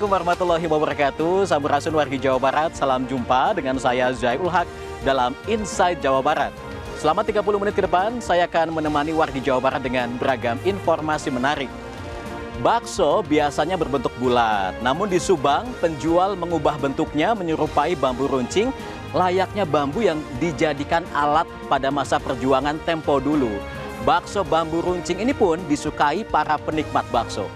Assalamualaikum warahmatullahi wabarakatuh. Sampurasun wargi Jawa Barat. Salam jumpa dengan saya Zaiul Haq dalam Inside Jawa Barat. Selama 30 menit ke depan, saya akan menemani wargi Jawa Barat dengan beragam informasi menarik. Bakso biasanya berbentuk bulat, namun di Subang, penjual mengubah bentuknya menyerupai bambu runcing, layaknya bambu yang dijadikan alat pada masa perjuangan tempo dulu. Bakso bambu runcing ini pun disukai para penikmat bakso.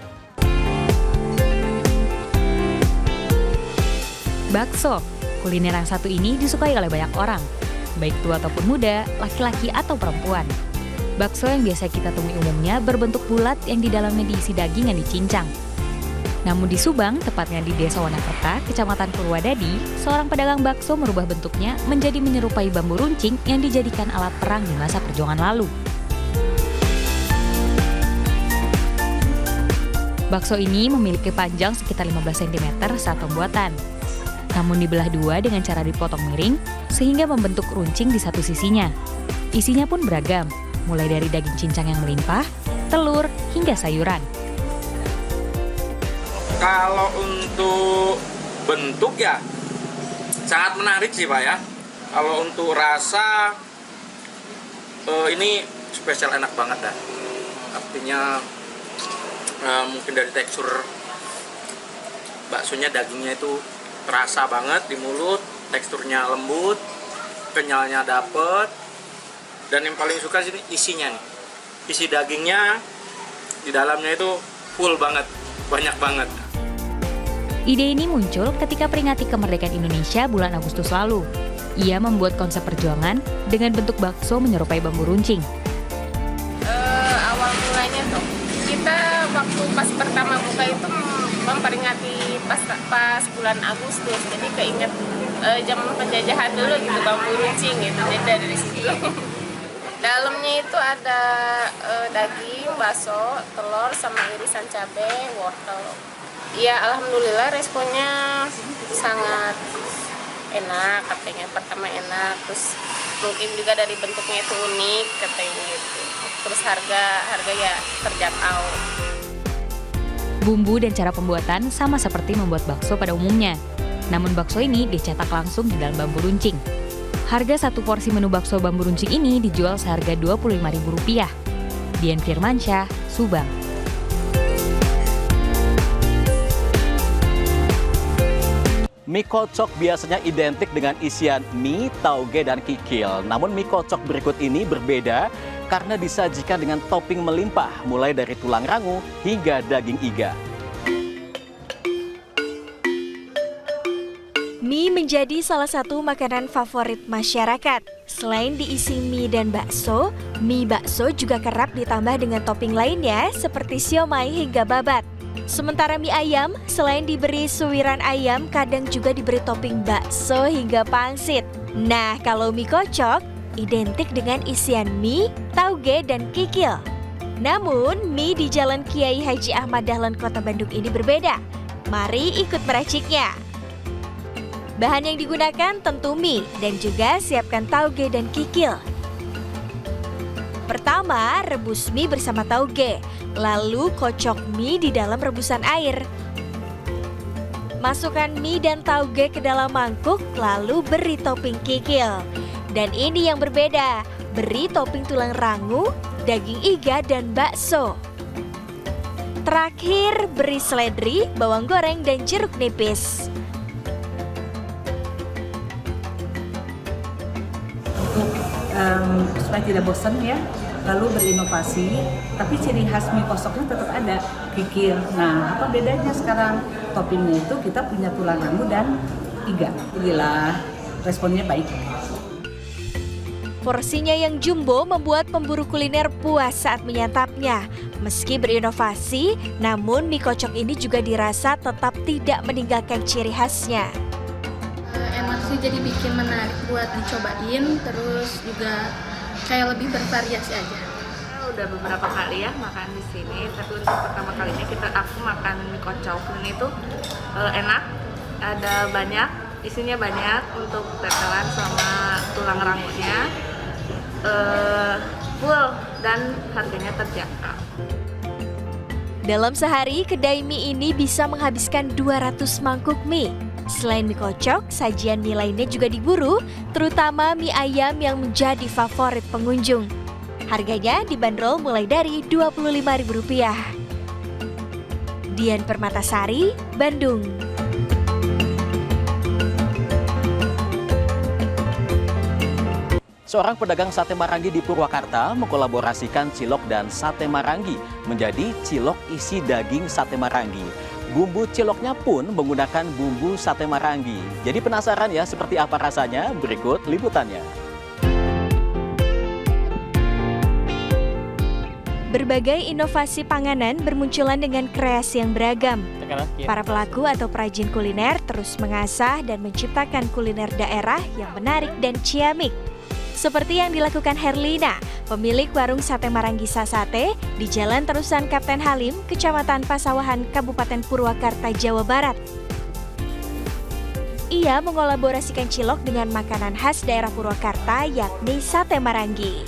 Bakso, kuliner yang satu ini disukai oleh banyak orang, baik tua ataupun muda, laki-laki atau perempuan. Bakso yang biasa kita temui umumnya berbentuk bulat yang di dalamnya diisi daging yang dicincang. Namun di Subang, tepatnya di Desa Wonokerta, Kecamatan Purwadadi, seorang pedagang bakso merubah bentuknya menjadi menyerupai bambu runcing yang dijadikan alat perang di masa perjuangan lalu. Bakso ini memiliki panjang sekitar 15 cm saat pembuatan. Namun dibelah dua dengan cara dipotong miring sehingga membentuk runcing di satu sisinya. Isinya pun beragam, mulai dari daging cincang yang melimpah, telur, hingga sayuran. Kalau untuk bentuk ya sangat menarik sih Pak ya. Kalau untuk rasa ini spesial enak banget dah. Artinya mungkin dari tekstur baksonya, dagingnya itu terasa banget di mulut, teksturnya lembut, kenyalnya dapet, dan yang paling suka sini isinya nih. Isi dagingnya di dalamnya itu full banget, banyak banget. Ide ini muncul ketika peringati kemerdekaan Indonesia bulan Agustus lalu. Ia membuat konsep perjuangan dengan bentuk bakso menyerupai bambu runcing. Awal mulanya tuh kita waktu pas pertama buka itu memperingati pas bulan Agustus, jadi keinget zaman penjajahan dulu gitu, bambu runcing gitu, jadi dari situ. Dalamnya itu ada daging, bakso, telur, sama irisan cabai, wortel. Ya alhamdulillah responnya sangat enak, katanya pertama enak, terus mungkin juga dari bentuknya itu unik katanya gitu. Terus harga ya terjangkau. Bumbu dan cara pembuatan sama seperti membuat bakso pada umumnya. Namun bakso ini dicetak langsung di dalam bambu runcing. Harga satu porsi menu bakso bambu runcing ini dijual seharga Rp25.000. Dian Firmansyah, Subang. Mie kocok biasanya identik dengan isian mie, tauge, dan kikil. Namun mie kocok berikut ini berbeda karena disajikan dengan topping melimpah, mulai dari tulang rangu hingga daging iga. Mie menjadi salah satu makanan favorit masyarakat. Selain diisi mie dan bakso, mie bakso juga kerap ditambah dengan topping lainnya seperti siomay hingga babat. Sementara mie ayam, selain diberi suwiran ayam, kadang juga diberi topping bakso hingga pangsit. Nah, kalau mie kocok, identik dengan isian mie, tauge, dan kikil. Namun, mie di Jalan Kiai Haji Ahmad Dahlan, Kota Bandung ini berbeda. Mari ikut meraciknya. Bahan yang digunakan tentu mie dan juga siapkan tauge dan kikil. Pertama, rebus mie bersama tauge, lalu kocok mie di dalam rebusan air. Masukkan mie dan tauge ke dalam mangkuk, lalu beri topping kikil. Dan ini yang berbeda, beri topping tulang rangu, daging iga, dan bakso. Terakhir, beri seledri, bawang goreng, dan jeruk nipis. Supaya tidak bosan ya, lalu berinovasi, tapi ciri khas mie kocoknya tetap ada, kikil. Nah, apa bedanya sekarang? Toppingnya itu kita punya tulang rangu dan iga. Alhamdulillah, responnya baik. Porsinya yang jumbo membuat pemburu kuliner puas saat menyantapnya. Meski berinovasi, namun mie kocok ini juga dirasa tetap tidak meninggalkan ciri khasnya. Enak sih, jadi bikin menarik buat dicobain, terus juga kayak lebih bervariasi aja. Udah beberapa kali ya makan di sini, tapi untuk pertama kalinya aku makan mie kocok ini tuh enak, ada banyak, isinya banyak untuk tetelan sama tulang rangunya, full dan harganya terjangkau. Dalam sehari, kedai mie ini bisa menghabiskan 200 mangkuk mie. Selain mie kocok, sajian mie lainnya juga diburu, terutama mie ayam yang menjadi favorit pengunjung. Harganya dibanderol mulai dari Rp25.000. Dian Permatasari, Bandung. Seorang pedagang sate Marangi di Purwakarta mengkolaborasikan cilok dan sate Marangi menjadi cilok isi daging sate Marangi. Bumbu ciloknya pun menggunakan bumbu sate Marangi. Jadi penasaran ya seperti apa rasanya? Berikut liputannya. Berbagai inovasi panganan bermunculan dengan kreasi yang beragam. Para pelaku atau perajin kuliner terus mengasah dan menciptakan kuliner daerah yang menarik dan ciamik. Seperti yang dilakukan Herlina, pemilik warung sate Marangi Sasate di Jalan Terusan Kapten Halim, Kecamatan Pasawahan, Kabupaten Purwakarta, Jawa Barat. Ia mengolaborasikan cilok dengan makanan khas daerah Purwakarta yakni sate Marangi.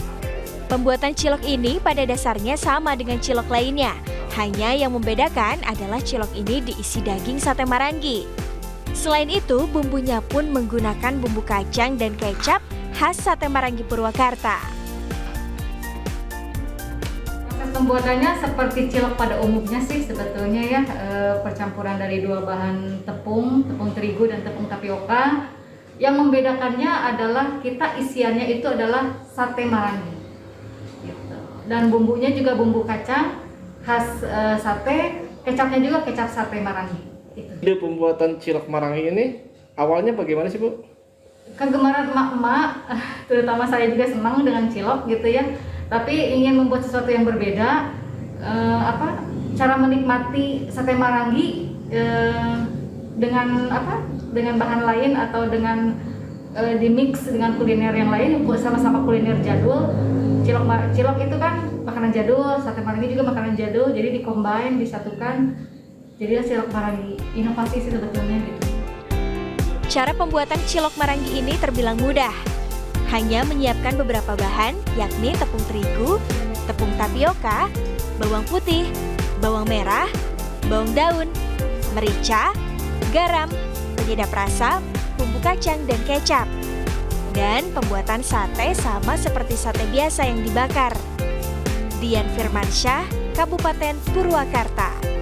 Pembuatan cilok ini pada dasarnya sama dengan cilok lainnya, hanya yang membedakan adalah cilok ini diisi daging sate Marangi. Selain itu, bumbunya pun menggunakan bumbu kacang dan kecap khas sate Marangi Purwakarta. Proses pembuatannya seperti cilok pada umumnya sih sebetulnya ya, percampuran dari dua bahan tepung terigu dan tepung tapioka. Yang membedakannya adalah kita isiannya itu adalah sate Marangi. Gitu. Dan bumbunya juga bumbu kacang khas sate, kecapnya juga kecap sate Marangi. Gitu. Ide pembuatan cilok Marangi ini awalnya bagaimana sih Bu? Kegemaran emak-emak, terutama saya juga senang dengan cilok gitu ya. Tapi ingin membuat sesuatu yang berbeda, cara menikmati sate Marangi dengan dengan bahan lain atau dengan dimix dengan kuliner yang lain, sama-sama kuliner jadul. Cilok itu kan makanan jadul, sate Marangi juga makanan jadul, jadi dikombin, disatukan. Jadilah cilok Marangi, inovasi sih sebetulnya gitu. Cara pembuatan cilok Marangi ini terbilang mudah. Hanya menyiapkan beberapa bahan, yakni tepung terigu, tepung tapioka, bawang putih, bawang merah, bawang daun, merica, garam, penyedap rasa, bumbu kacang, dan kecap. Dan pembuatan sate sama seperti sate biasa yang dibakar. Dian Firmansyah, Kabupaten Purwakarta.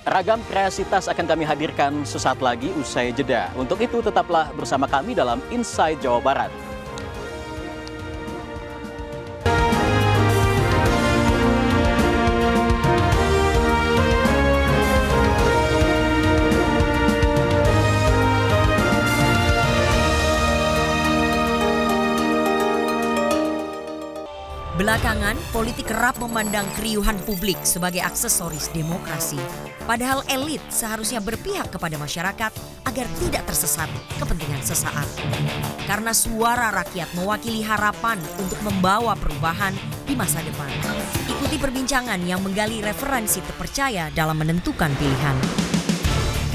Ragam kreasitas akan kami hadirkan sesaat lagi usai jeda. Untuk itu tetaplah bersama kami dalam Inside Jawa Barat. Belakangan, politik kerap memandang keriuhan publik sebagai aksesoris demokrasi. Padahal elit seharusnya berpihak kepada masyarakat agar tidak tersesat kepentingan sesaat. Karena suara rakyat mewakili harapan untuk membawa perubahan di masa depan. Ikuti perbincangan yang menggali referensi terpercaya dalam menentukan pilihan.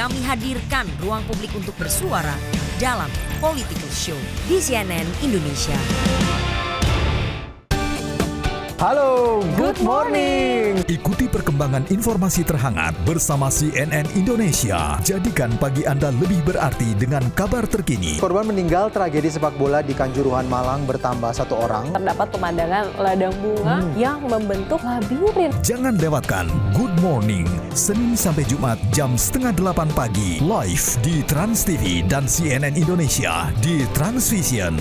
Kami hadirkan ruang publik untuk bersuara dalam Political Show di CNN Indonesia. Halo, good morning. Ikuti perkembangan informasi terhangat bersama CNN Indonesia. Jadikan pagi Anda lebih berarti dengan kabar terkini. Korban meninggal tragedi sepak bola di Kanjuruhan Malang bertambah 1 orang. Terdapat pemandangan ladang bunga yang membentuk labirin. Jangan lewatkan Good Morning, Senin sampai Jumat jam 7:30 pagi. Live di Trans TV dan CNN Indonesia di Transvision.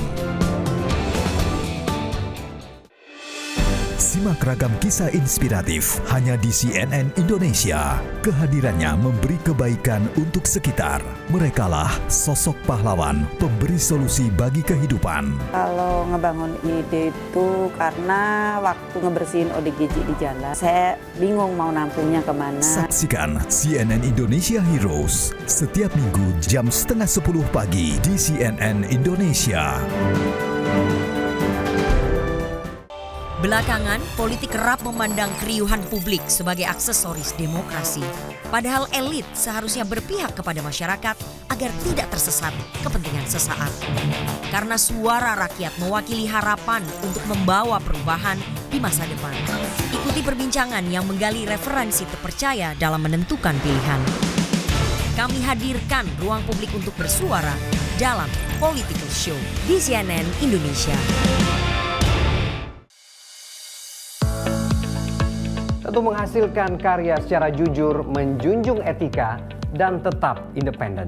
Simak ragam kisah inspiratif hanya di CNN Indonesia. Kehadirannya memberi kebaikan untuk sekitar. Merekalah sosok pahlawan, pemberi solusi bagi kehidupan. Kalau ngebangun ide itu karena waktu ngebersihin ODGJ di jalan, saya bingung mau nampungnya kemana. Saksikan CNN Indonesia Heroes setiap minggu jam 9:30 pagi di CNN Indonesia. Belakangan, politik kerap memandang keriuhan publik sebagai aksesoris demokrasi. Padahal elit seharusnya berpihak kepada masyarakat agar tidak tersesat kepentingan sesaat. Karena suara rakyat mewakili harapan untuk membawa perubahan di masa depan. Ikuti perbincangan yang menggali referensi terpercaya dalam menentukan pilihan. Kami hadirkan ruang publik untuk bersuara dalam Political Show di CNN Indonesia. Tentu menghasilkan karya secara jujur, menjunjung etika, dan tetap independen.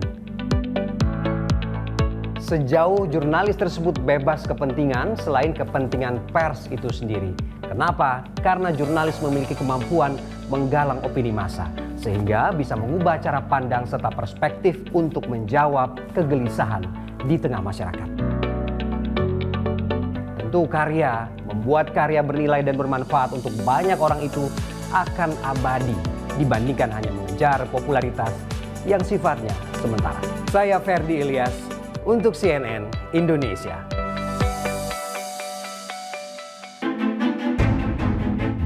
Sejauh jurnalis tersebut bebas kepentingan selain kepentingan pers itu sendiri. Kenapa? Karena jurnalis memiliki kemampuan menggalang opini massa, sehingga bisa mengubah cara pandang serta perspektif untuk menjawab kegelisahan di tengah masyarakat. Tentu membuat karya bernilai dan bermanfaat untuk banyak orang itu akan abadi dibandingkan hanya mengejar popularitas yang sifatnya sementara. Saya Ferdi Ilyas untuk CNN Indonesia.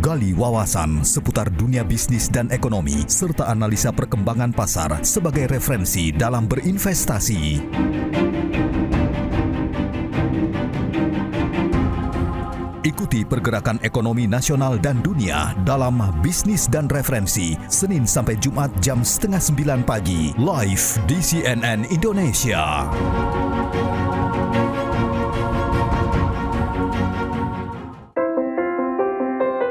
Gali wawasan seputar dunia bisnis dan ekonomi serta analisa perkembangan pasar sebagai referensi dalam berinvestasi. Ikuti pergerakan ekonomi nasional dan dunia dalam Bisnis dan Referensi, Senin sampai Jumat jam 8:30 pagi, live di CNN Indonesia.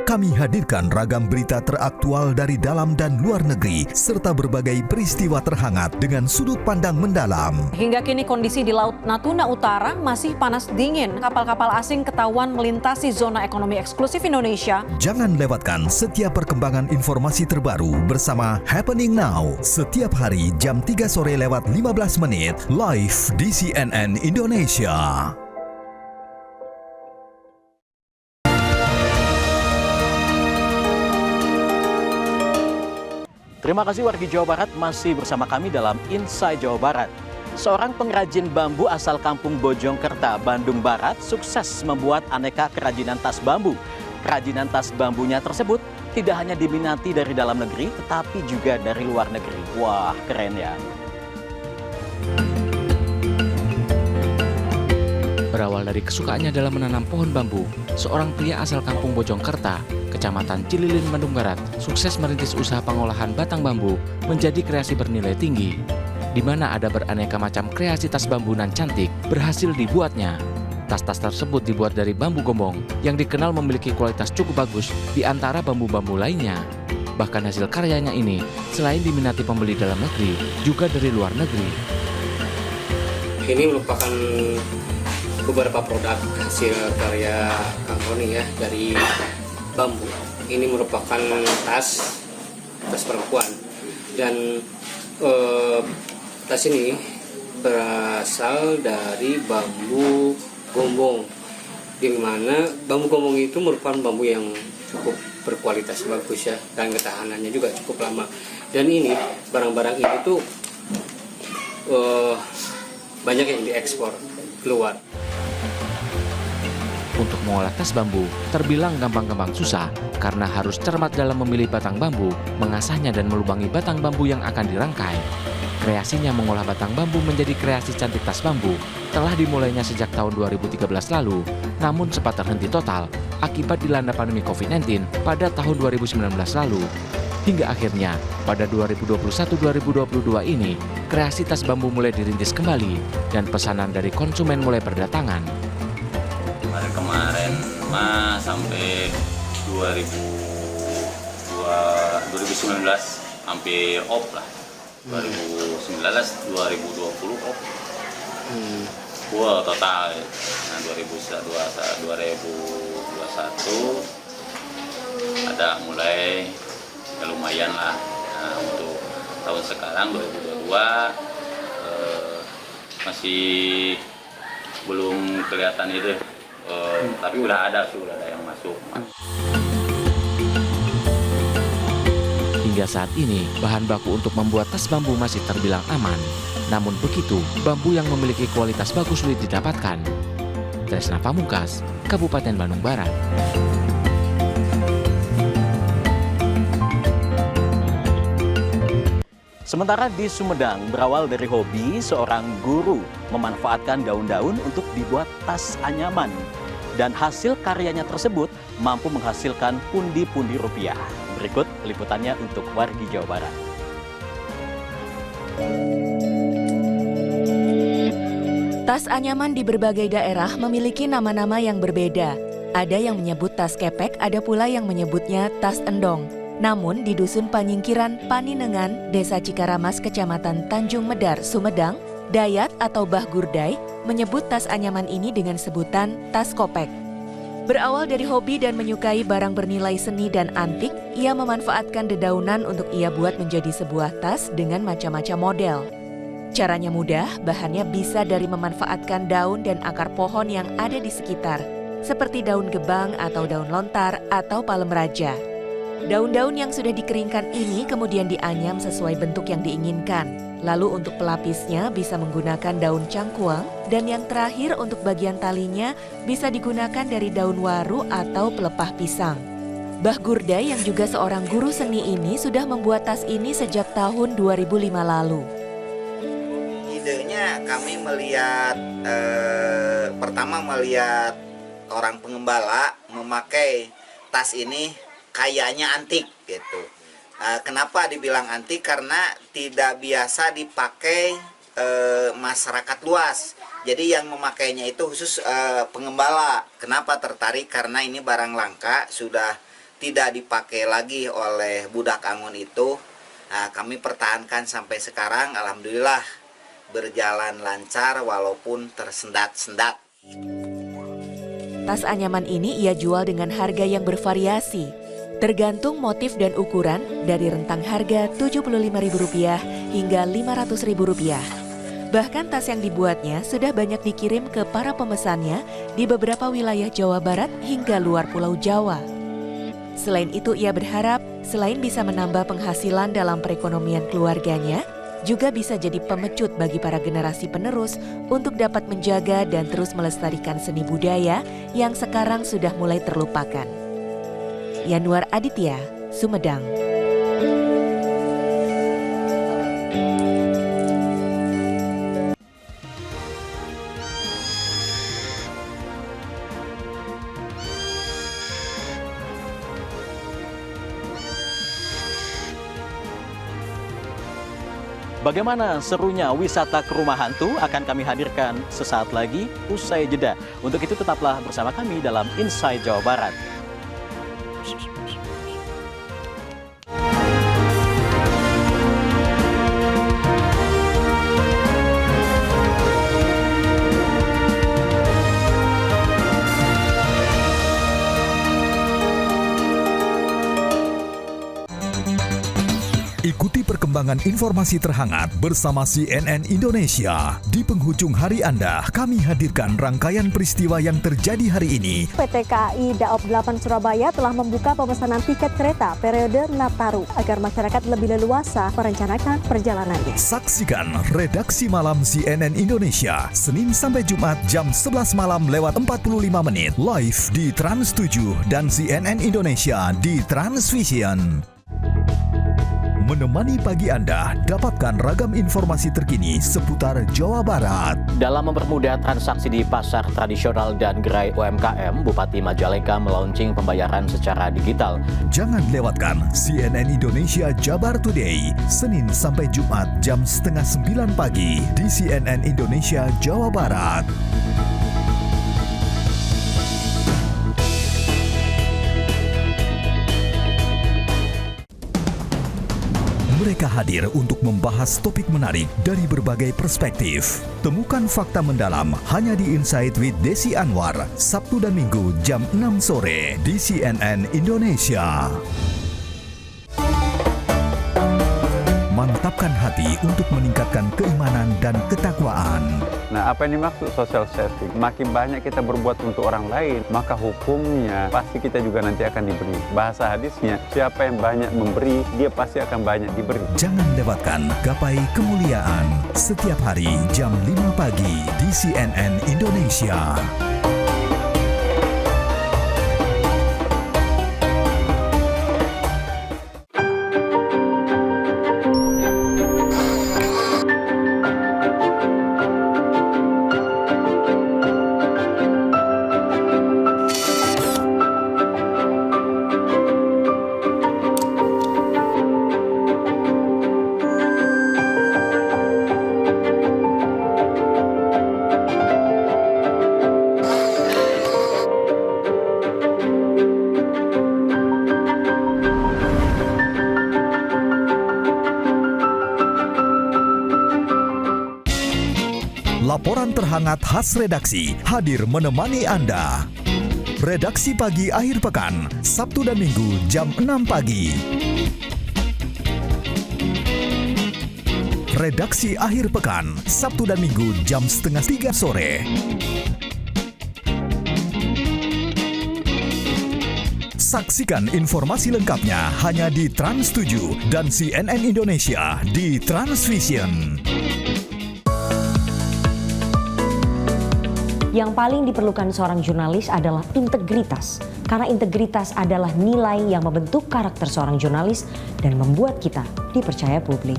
Kami hadirkan ragam berita teraktual dari dalam dan luar negeri, serta berbagai peristiwa terhangat dengan sudut pandang mendalam. Hingga kini kondisi di Laut Natuna Utara masih panas dingin. Kapal-kapal asing ketahuan melintasi zona ekonomi eksklusif Indonesia. Jangan lewatkan setiap perkembangan informasi terbaru bersama Happening Now. Setiap hari jam 3 sore lewat 15 menit, live di CNN Indonesia. Terima kasih wargi Jawa Barat masih bersama kami dalam Inside Jawa Barat. Seorang pengrajin bambu asal kampung Bojongkerta, Bandung Barat, sukses membuat aneka kerajinan tas bambu. Kerajinan tas bambunya tersebut tidak hanya diminati dari dalam negeri, tetapi juga dari luar negeri. Wah, keren ya. Berawal dari kesukaannya dalam menanam pohon bambu, seorang pria asal kampung Bojongkerta, Kecamatan Cililin, Bandung Barat, sukses merintis usaha pengolahan batang bambu menjadi kreasi bernilai tinggi, di mana ada beraneka macam kreasi tas bambu nan cantik berhasil dibuatnya. Tas-tas tersebut dibuat dari bambu gombong yang dikenal memiliki kualitas cukup bagus di antara bambu-bambu lainnya. Bahkan hasil karyanya ini selain diminati pembeli dalam negeri, juga dari luar negeri. Ini merupakan beberapa produk hasil karya Kang Roni ya dari bambu. Ini merupakan tas perempuan dan tas ini berasal dari bambu gombong, di mana bambu gombong itu merupakan bambu yang cukup berkualitas bagus ya, dan ketahanannya juga cukup lama. Dan ini barang-barang ini tuh banyak yang diekspor keluar. Untuk mengolah tas bambu terbilang gampang-gampang susah karena harus cermat dalam memilih batang bambu, mengasahnya dan melubangi batang bambu yang akan dirangkai. Kreasinya mengolah batang bambu menjadi kreasi cantik tas bambu telah dimulainya sejak tahun 2013 lalu, namun sempat terhenti total akibat dilanda pandemi COVID-19 pada tahun 2019 lalu. Hingga akhirnya pada 2021-2022 ini, kreasi tas bambu mulai dirintis kembali dan pesanan dari konsumen mulai berdatangan. Kemarin sampai 2019 hampir off lah. 2019 2020 off. Wah, total. Nah, 2021 ada mulai ya lumayan lah. Nah, untuk tahun sekarang 2022 masih belum kelihatan itu. Tapi udah ada yang masuk. Hingga saat ini, bahan baku untuk membuat tas bambu masih terbilang aman. Namun begitu, bambu yang memiliki kualitas bagus sulit didapatkan. Tresna Pamungkas, Kabupaten Bandung Barat. Sementara di Sumedang, berawal dari hobi, seorang guru memanfaatkan daun-daun untuk dibuat tas anyaman. Dan hasil karyanya tersebut mampu menghasilkan pundi-pundi rupiah. Berikut liputannya untuk Wargi Jawa Barat. Tas anyaman di berbagai daerah memiliki nama-nama yang berbeda. Ada yang menyebut tas kepek, ada pula yang menyebutnya tas endong. Namun di Dusun Panyingkiran, Paninengan, Desa Cikaramas, Kecamatan Tanjung Medar, Sumedang, Dayat atau Bah Gurdai menyebut tas anyaman ini dengan sebutan tas kopek. Berawal dari hobi dan menyukai barang bernilai seni dan antik, ia memanfaatkan dedaunan untuk ia buat menjadi sebuah tas dengan macam-macam model. Caranya mudah, bahannya bisa dari memanfaatkan daun dan akar pohon yang ada di sekitar, seperti daun gebang atau daun lontar atau palem raja. Daun-daun yang sudah dikeringkan ini kemudian dianyam sesuai bentuk yang diinginkan. Lalu untuk pelapisnya bisa menggunakan daun cangkuang dan yang terakhir untuk bagian talinya bisa digunakan dari daun waru atau pelepah pisang. Bah Gurdai yang juga seorang guru seni ini sudah membuat tas ini sejak tahun 2005 lalu. Idenya kami pertama melihat orang pengembala memakai tas ini kayaknya antik gitu. Kenapa dibilang antik? Karena tidak biasa dipakai masyarakat luas. Jadi yang memakainya itu khusus pengembala. Kenapa tertarik? Karena ini barang langka, sudah tidak dipakai lagi oleh budak Angon itu. Kami pertahankan sampai sekarang, alhamdulillah berjalan lancar walaupun tersendat-sendat. Tas anyaman ini ia jual dengan harga yang bervariasi. Tergantung motif dan ukuran dari rentang harga Rp75.000 hingga Rp500.000. Bahkan tas yang dibuatnya sudah banyak dikirim ke para pemesannya di beberapa wilayah Jawa Barat hingga luar Pulau Jawa. Selain itu ia berharap selain bisa menambah penghasilan dalam perekonomian keluarganya, juga bisa jadi pemecut bagi para generasi penerus untuk dapat menjaga dan terus melestarikan seni budaya yang sekarang sudah mulai terlupakan. Yanuar Aditya, Sumedang. Bagaimana serunya wisata ke rumah hantu akan kami hadirkan sesaat lagi usai jeda. Untuk itu tetaplah bersama kami dalam Inside Jawa Barat. Ikuti perkembangan informasi terhangat bersama CNN Indonesia. Di penghujung hari Anda, kami hadirkan rangkaian peristiwa yang terjadi hari ini. PT KAI Daop 8 Surabaya telah membuka pemesanan tiket kereta periode Nataru agar masyarakat lebih leluasa merencanakan perjalanannya. Saksikan Redaksi Malam CNN Indonesia, Senin sampai Jumat jam 11 malam lewat 45 menit. Live di Trans 7 dan CNN Indonesia di Transvision. Menemani pagi Anda, dapatkan ragam informasi terkini seputar Jawa Barat. Dalam mempermudah transaksi di pasar tradisional dan gerai UMKM, Bupati Majalengka melaunching pembayaran secara digital. Jangan lewatkan CNN Indonesia Jabar Today, Senin sampai Jumat jam 8:30 pagi di CNN Indonesia Jawa Barat. Mereka hadir untuk membahas topik menarik dari berbagai perspektif. Temukan fakta mendalam hanya di Insight with Desi Anwar, Sabtu dan Minggu jam 6 sore di CNN Indonesia. Mantapkan hati untuk meningkatkan keimanan dan ketakwaan. Nah, apa yang dimaksud social serving? Makin banyak kita berbuat untuk orang lain, maka hukumnya pasti kita juga nanti akan diberi. Bahasa hadisnya, siapa yang banyak memberi, dia pasti akan banyak diberi. Jangan lewatkan Gapai Kemuliaan setiap hari jam 5 pagi di CNN Indonesia. laporan terhangat khas redaksi hadir menemani Anda. Redaksi Pagi Akhir Pekan, Sabtu dan Minggu jam 6 pagi. Redaksi Akhir Pekan, Sabtu dan Minggu jam 2:30 sore. Saksikan informasi lengkapnya hanya di Trans 7 dan CNN Indonesia di Transvision. Yang paling diperlukan seorang jurnalis adalah integritas. Karena integritas adalah nilai yang membentuk karakter seorang jurnalis dan membuat kita dipercaya publik.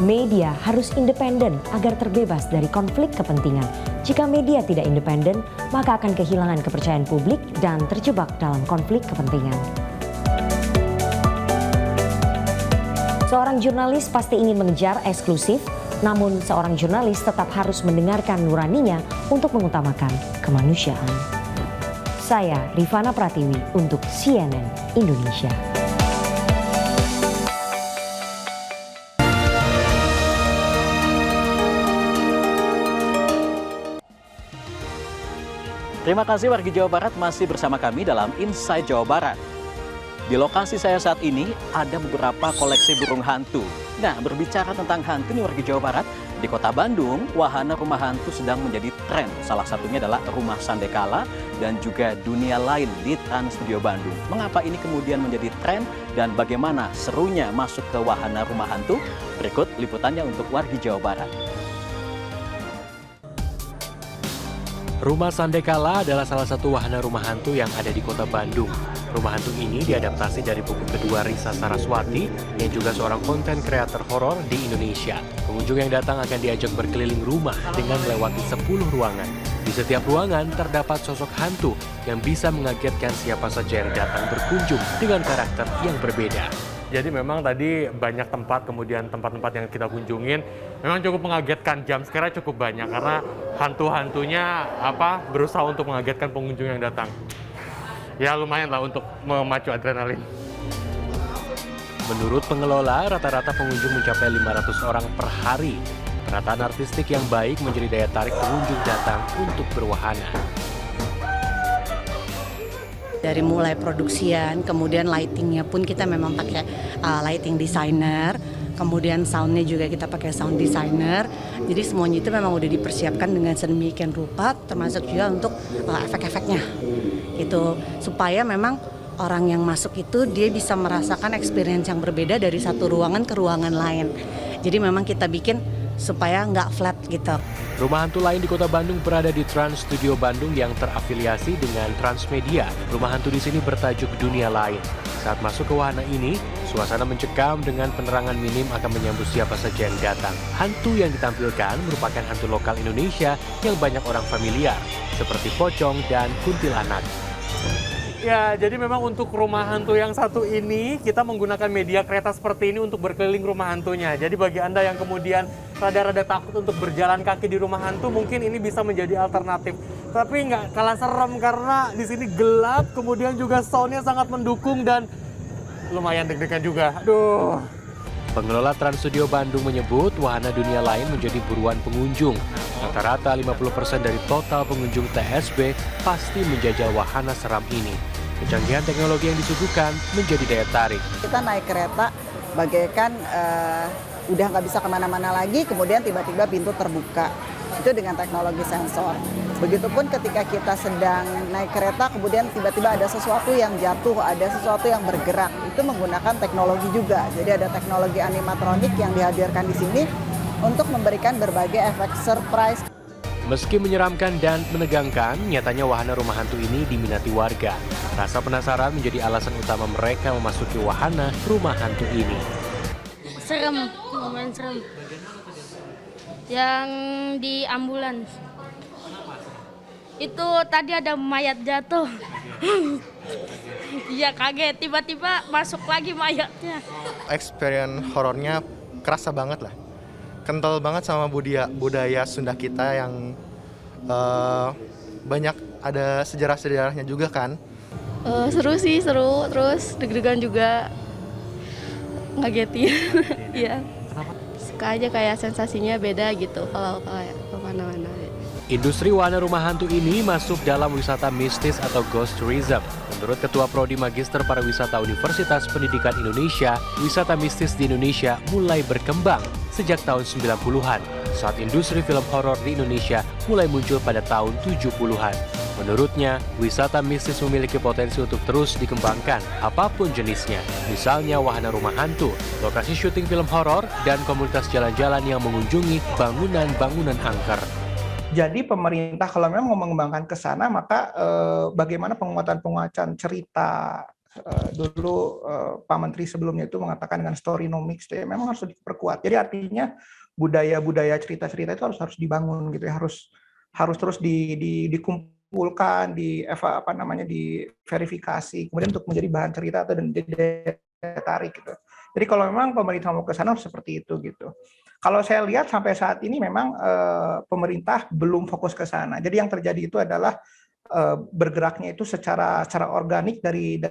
Media harus independen agar terbebas dari konflik kepentingan. Jika media tidak independen, maka akan kehilangan kepercayaan publik dan terjebak dalam konflik kepentingan. Seorang jurnalis pasti ingin mengejar eksklusif, namun seorang jurnalis tetap harus mendengarkan nuraninya untuk mengutamakan kemanusiaan. Saya Rifana Pratiwi untuk CNN Indonesia. Terima kasih wargi Jawa Barat masih bersama kami dalam Inside Jawa Barat. Di lokasi saya saat ini ada beberapa koleksi burung hantu. Nah, berbicara tentang hantu nih wargi Jawa Barat, di Kota Bandung, wahana rumah hantu sedang menjadi tren. Salah satunya adalah Rumah Sandekala dan juga Dunia Lain di Trans Studio Bandung. Mengapa ini kemudian menjadi tren dan bagaimana serunya masuk ke wahana rumah hantu? Berikut liputannya untuk wargi Jawa Barat. Rumah Sandekala adalah salah satu wahana rumah hantu yang ada di Kota Bandung. Rumah hantu ini diadaptasi dari buku kedua Risa Saraswati yang juga seorang konten kreator horor di Indonesia. Pengunjung yang datang akan diajak berkeliling rumah dengan melewati 10 ruangan. Di setiap ruangan terdapat sosok hantu yang bisa mengagetkan siapa saja yang datang berkunjung dengan karakter yang berbeda. Jadi memang tadi banyak tempat, kemudian tempat-tempat yang kita kunjungin memang cukup mengagetkan. Jam sekarang cukup banyak karena hantu-hantunya berusaha untuk mengagetkan pengunjung yang datang. Ya lumayan lah untuk memacu adrenalin. Menurut pengelola, rata-rata pengunjung mencapai 500 orang per hari. Penataan artistik yang baik menjadi daya tarik pengunjung datang untuk berwahana. Dari mulai produksian, kemudian lightingnya pun kita memang pakai lighting designer, kemudian soundnya juga kita pakai sound designer. Jadi semuanya itu memang udah dipersiapkan dengan sedemikian rupa, termasuk juga untuk efek-efeknya. Gitu, supaya memang orang yang masuk itu dia bisa merasakan experience yang berbeda dari satu ruangan ke ruangan lain. Jadi memang kita bikin supaya nggak flat gitu. Rumah hantu lain di Kota Bandung berada di Trans Studio Bandung yang terafiliasi dengan Transmedia. Rumah hantu di sini bertajuk Dunia Lain. Saat masuk ke wahana ini, suasana mencekam dengan penerangan minim akan menyambut siapa saja yang datang. Hantu yang ditampilkan merupakan hantu lokal Indonesia yang banyak orang familiar, seperti pocong dan kuntilanak. Ya, jadi memang untuk rumah hantu yang satu ini, kita menggunakan media kereta seperti ini untuk berkeliling rumah hantunya. Jadi bagi Anda yang kemudian rada-rada takut untuk berjalan kaki di rumah hantu, mungkin ini bisa menjadi alternatif. Tapi nggak kalah serem karena di sini gelap, kemudian juga soundnya sangat mendukung dan lumayan deg-degan juga. Aduh. Pengelola Trans Studio Bandung menyebut wahana Dunia Lain menjadi buruan pengunjung. Rata-rata 50% dari total pengunjung TSB pasti menjajal wahana seram ini. Kecanggihan teknologi yang disuguhkan menjadi daya tarik. Kita naik kereta bagaikan udah nggak bisa kemana-mana lagi, kemudian tiba-tiba pintu terbuka. Itu dengan teknologi sensor. Begitupun ketika kita sedang naik kereta, kemudian tiba-tiba ada sesuatu yang jatuh, ada sesuatu yang bergerak. Itu menggunakan teknologi juga. Jadi ada teknologi animatronik yang dihadirkan di sini untuk memberikan berbagai efek surprise. Meski menyeramkan dan menegangkan, nyatanya wahana rumah hantu ini diminati warga. Rasa penasaran menjadi alasan utama mereka memasuki wahana rumah hantu ini. Serem, lumayan serem. Yang di ambulans. Itu tadi ada mayat jatuh. Iya kaget, tiba-tiba masuk lagi mayatnya. Experience horornya kerasa banget lah. Kental banget sama budaya Sunda kita yang banyak ada sejarah-sejarahnya juga kan. Seru sih, seru. Terus deg-degan juga, ngagetin. Iya. suka aja kayak sensasinya beda gitu kalau kayak kemana-mana. Industri wahana rumah hantu ini masuk dalam wisata mistis atau ghost tourism. Menurut Ketua Prodi Magister Pariwisata Universitas Pendidikan Indonesia, wisata mistis di Indonesia mulai berkembang sejak tahun 90-an, saat industri film horor di Indonesia mulai muncul pada tahun 70-an. Menurutnya, wisata mistis memiliki potensi untuk terus dikembangkan, apapun jenisnya. Misalnya wahana rumah hantu, lokasi syuting film horor, dan komunitas jalan-jalan yang mengunjungi bangunan-bangunan angker. Jadi pemerintah kalau memang mau mengembangkan ke sana, maka bagaimana penguatan cerita. Dulu Pak Menteri sebelumnya itu mengatakan dengan storynomics, ya, memang harus diperkuat. Jadi artinya budaya-budaya cerita-cerita itu harus dibangun gitu ya, harus terus dikumpulkan, diverifikasi, kemudian untuk menjadi bahan cerita atau dan ditarik gitu. Jadi kalau memang pemerintah mau ke sana harus seperti itu gitu. Kalau saya lihat sampai saat ini memang pemerintah belum fokus ke sana. Jadi yang terjadi itu adalah bergeraknya itu secara organik dari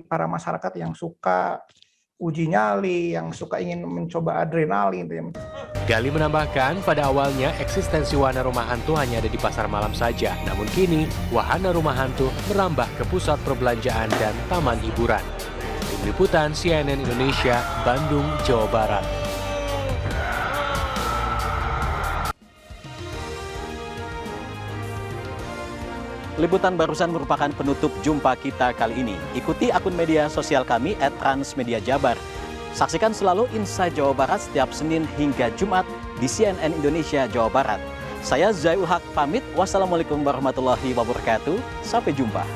para masyarakat yang suka uji nyali, yang suka ingin mencoba adrenalin. Gali menambahkan, pada awalnya eksistensi wahana rumah hantu hanya ada di pasar malam saja. Namun kini, wahana rumah hantu merambah ke pusat perbelanjaan dan taman hiburan. Tim Liputan CNN Indonesia, Bandung, Jawa Barat. Liputan barusan merupakan penutup jumpa kita kali ini. Ikuti akun media sosial kami @transmediajabar. Saksikan selalu Inside Jawa Barat setiap Senin hingga Jumat di CNN Indonesia Jawa Barat. Saya Zai Ulhak pamit. Wassalamualaikum warahmatullahi wabarakatuh. Sampai jumpa.